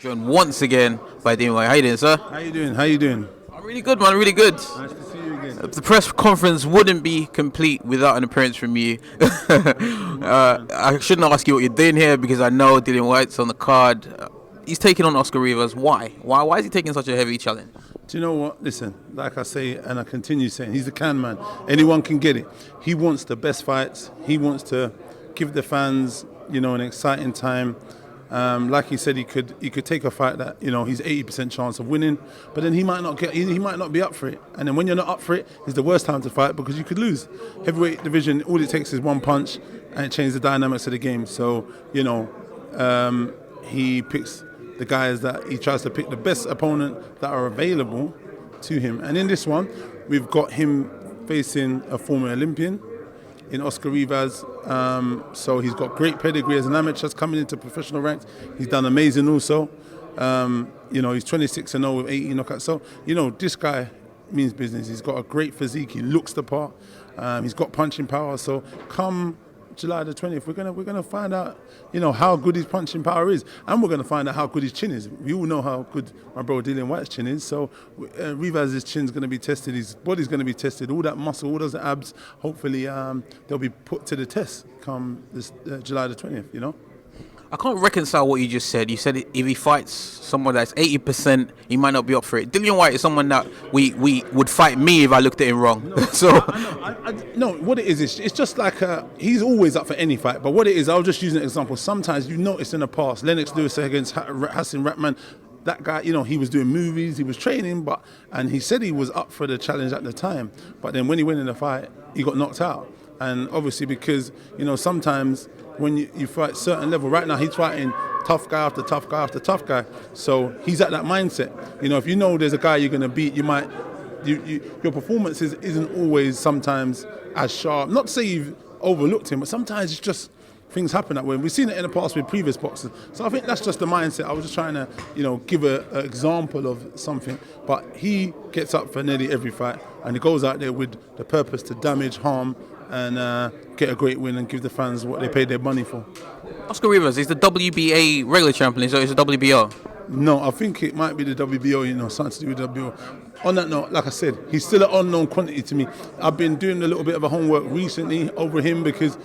Joined once again by Dean Whyte. How you doing, sir? How you doing? How you doing? I'm really good, man. Really good. Nice to see you again. The press conference wouldn't be complete without an appearance from you. I shouldn't ask you what you're doing here because I know Dillian Whyte's on the card. He's taking on Oscar Rivas. Why? Why is he taking such a heavy challenge? Do you know what? Listen, like I say, and I continue saying, he's the can man. Anyone can get it. He wants the best fights. He wants to give the fans, an exciting time. Like he said, he could take a fight that he's 80% chance of winning, but then he might not be up for it. And then when you're not up for it, it's the worst time to fight because you could lose. Heavyweight division, all it takes is one punch, and it changes the dynamics of the game. So he picks the guys that he tries to pick the best opponent that are available to him. And in this one, we've got him facing a former Olympian in Oscar Rivas. So he's got great pedigree as an amateur coming into professional ranks. He's done amazing also. He's 26-0 with 18 knockouts. So, this guy means business. He's got a great physique. He looks the part. He's got punching power. So come July the 20th, we're gonna find out, how good his punching power is, and we're gonna find out how good his chin is. We all know how good my bro Dillian Whyte's chin is. So Rivas' chin's gonna be tested, his body's gonna be tested, all that muscle, all those abs. Hopefully, they'll be put to the test come this July the 20th. I can't reconcile what you just said. You said if he fights someone that's 80%, he might not be up for it. Dillian Whyte is someone that we would fight me if I looked at him wrong. No, what it is, it's just like he's always up for any fight. But what it is, I'll just use an example. Sometimes you notice in the past, Lennox Lewis against Hassan Ratman, that guy, he was doing movies, he was training, and he said he was up for the challenge at the time. But then when he went in the fight, he got knocked out. And obviously because, sometimes when you fight certain level, right now he's fighting tough guy after tough guy after tough guy. So he's at that mindset. If you know there's a guy you're going to beat, your performance isn't always sometimes as sharp. Not to say you've overlooked him, but sometimes it's just things happen that way. We've seen it in the past with previous boxers. So I think that's just the mindset. I was just trying to, give an example of something. But he gets up for nearly every fight, and he goes out there with the purpose to damage, harm, and get a great win and give the fans what they paid their money for. Oscar Rivas is the WBA regular champion, so it's a WBO. No, I think it might be the WBO, something to do with WBO. On that note, like I said, he's still an unknown quantity to me. I've been doing a little bit of a homework recently over him because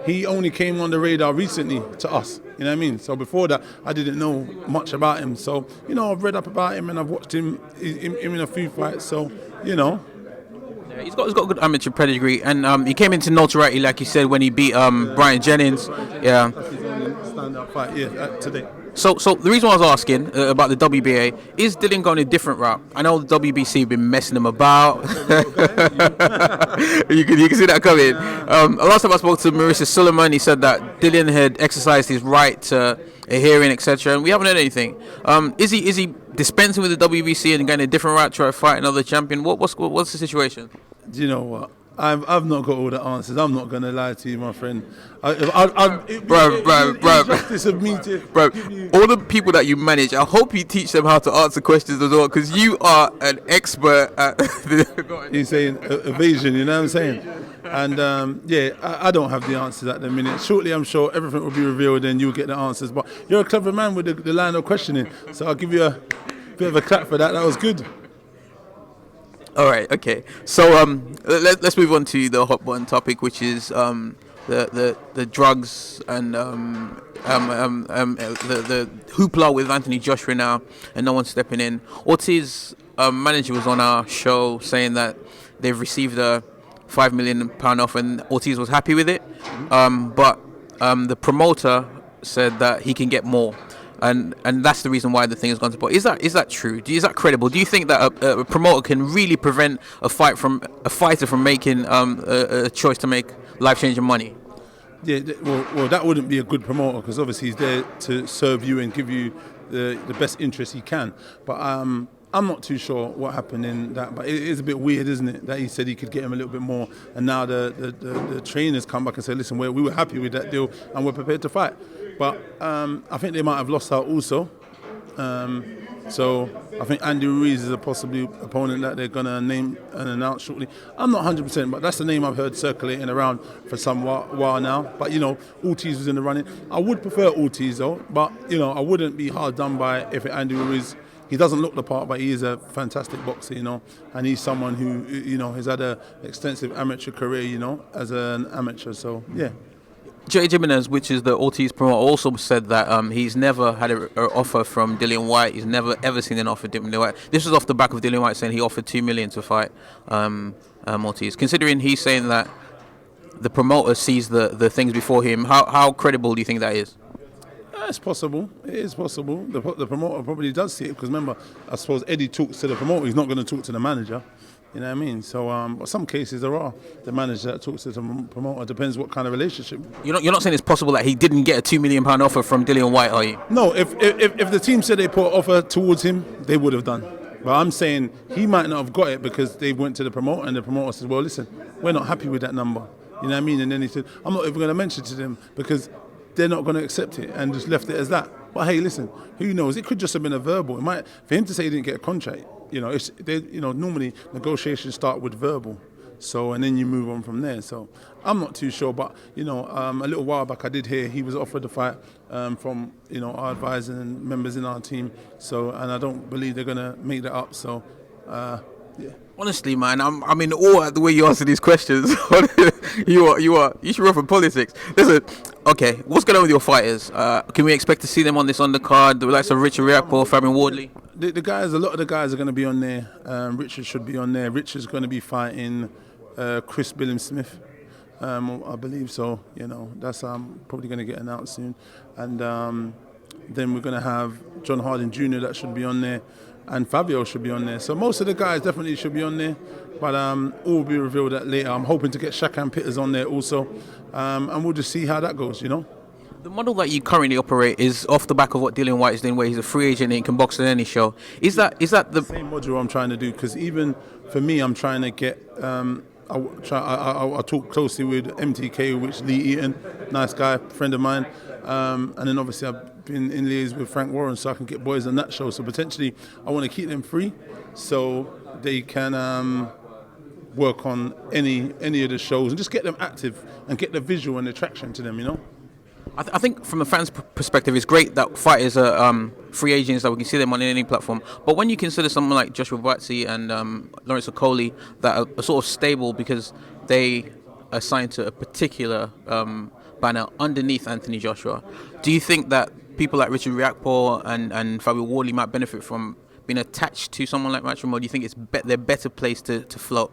he only came on the radar recently to us, you know what I mean? So before that, I didn't know much about him. So, I've read up about him and I've watched him in a few fights, so, Yeah, he's got a good amateur pedigree, and he came into notoriety, like you said, when he beat Brian Jennings. Yeah. That's his only standout fight, today. So the reason why I was asking about the WBA is Dillian going a different route. I know the WBC have been messing him about. you can see that coming. Last time I spoke to Marissa Suleiman, he said that Dillian had exercised his right to a hearing, etc., and we haven't heard anything. Is he dispensing with the WBC and going a different route, try to fight another champion? What's the situation? Do you know what? I've not got all the answers. I'm not going to lie to you, my friend. Bro, all the people that you manage, I hope you teach them how to answer questions as well, because you are an expert at He's saying evasion, you know what I'm saying? And I don't have the answers at the minute. Shortly, I'm sure everything will be revealed and you'll get the answers. But you're a clever man with the line of questioning, so I'll give you a bit of a clap for that. That was good. All right, okay. So let's move on to the hot button topic, which is the drugs and the hoopla with Anthony Joshua now, and no one stepping in. Ortiz manager was on our show saying that they've received a £5 million offer, and Ortiz was happy with it. But the promoter said that he can get more. And that's the reason why the thing has gone to pot. Is that true? Is that credible? Do you think that a promoter can really prevent a fighter from making a choice to make life-changing money? Yeah, well, that wouldn't be a good promoter because obviously he's there to serve you and give you the best interest he can. But I'm not too sure what happened in that. But it is a bit weird, isn't it, that he said he could get him a little bit more, and now the trainers come back and say, listen, we were happy with that deal and we're prepared to fight. But I think they might have lost out also So I think Andy Ruiz is a possible opponent that they're gonna name and announce shortly. I'm not 100%, but that's the name I've heard circulating around for some while now. But Ortiz was in the running. I would prefer Ortiz though, but I wouldn't be hard done by if Andy Ruiz. He doesn't look the part, but he is a fantastic boxer, and he's someone who, has had an extensive amateur career, as an amateur. So, yeah. Jay Jimenez, which is the Ortiz promoter, also said that he's never had an offer from Dillian Whyte. He's never ever seen an offer from Dillian Whyte. This was off the back of Dillian Whyte saying he offered $2 million to fight Ortiz. Considering he's saying that the promoter sees the things before him, how credible do you think that is? It's possible. It is possible. The promoter probably does see it because remember, I suppose Eddie talks to the promoter. He's not going to talk to the manager. You know what I mean? So, some cases there are the manager that talks to the promoter. Depends what kind of relationship. You're not saying it's possible that he didn't get a £2 million offer from Dillian Whyte, are you? No. If the team said they put an offer towards him, they would have done. But I'm saying he might not have got it because they went to the promoter and the promoter said, "Well, listen, we're not happy with that number." You know what I mean? And then he said, "I'm not even going to mention it to them because they're not going to accept it," and just left it as that. But hey, listen, who knows? It could just have been a verbal. It might, for him to say he didn't get a contract. Normally negotiations start with verbal, so and then you move on from there. So I'm not too sure, but a little while back I did hear he was offered the fight from our advisors and members in our team. So and I don't believe they're going to make that up. So yeah. Honestly, man, I'm in awe at the way you answer these questions. You should run for politics. Listen, okay, what's going on with your fighters? Can we expect to see them on this undercard? The likes of Richard Riakpo, Fabian Wardley? The guys, a lot of the guys are going to be on there. Richard should be on there. Richard's going to be fighting Chris Billam-Smith, I believe so. That's probably going to get announced soon. And then we're going to have John Harding Jr. that should be on there. And Fabio should be on there. So most of the guys definitely should be on there. But all will be revealed that later. I'm hoping to get Shakan Pitters on there also. And we'll just see how that goes, The model that you currently operate is off the back of what Dillian Whyte is doing, where he's a free agent and he can box at any show. Is that the same module I'm trying to do? Because even for me, I'm trying to get... I talk closely with MTK, which Lee Eaton, nice guy, friend of mine. And then obviously I've been in liaison with Frank Warren so I can get boys on that show. So potentially I want to keep them free so they can work on any of the shows and just get them active and get the visual and attraction to them, I think from a fan's perspective, it's great that fighters are free agents, that we can see them on any platform. But when you consider someone like Joshua Buatsi and Lawrence Okoli that are sort of stable because they are signed to a particular banner underneath Anthony Joshua, do you think that people like Richard Riakpo and Fabio Wardley might benefit from being attached to someone like Matchroom, or do you think they're better placed to float?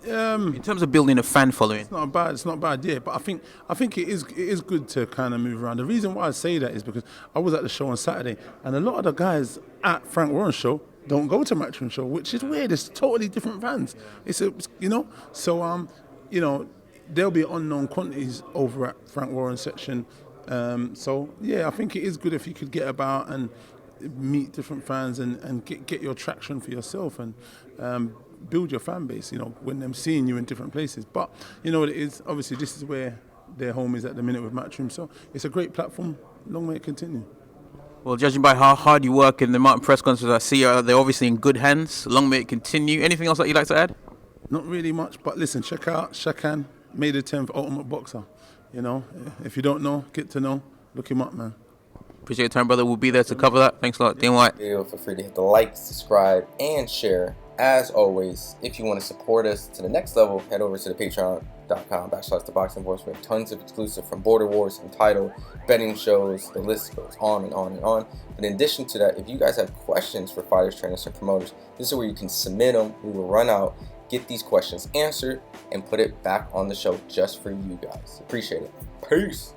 In terms of building a fan following, it's not a bad idea, but I think it is good to kind of move around. The reason why I say that is because I was at the show on Saturday, and a lot of the guys at Frank Warren's show don't go to Matchroom show, which is weird. It's totally different fans. So there'll be unknown quantities over at Frank Warren's section. So yeah, I think it is good if you could get about and meet different fans and get your traction for yourself and build your fan base, when them seeing you in different places. But you know what it is, obviously this is where their home is at the minute with Matchroom, so it's a great platform. Long may it continue. Well, judging by how hard you work in the Martin press conference, I see they're obviously in good hands. Long may it continue. Anything else that you'd like to add? Not really much, but listen, check out Shakan, May the 10th, Ultimate Boxer. If you don't know, get to know. Look him up, man. Appreciate your time, brother. We'll be there to cover that. Thanks a lot, Dean Whyte. Feel free to hit the like, subscribe, and share. As always, if you want to support us to the next level, head over to the patreon.com/ThaBoxingVoice. We have tons of exclusive from Border Wars, Entitled, betting shows, the list goes on and on and on. But in addition to that, if you guys have questions for fighters, trainers, and promoters, this is where you can submit them. We will run out, get these questions answered, and put it back on the show just for you guys. Appreciate it. Peace.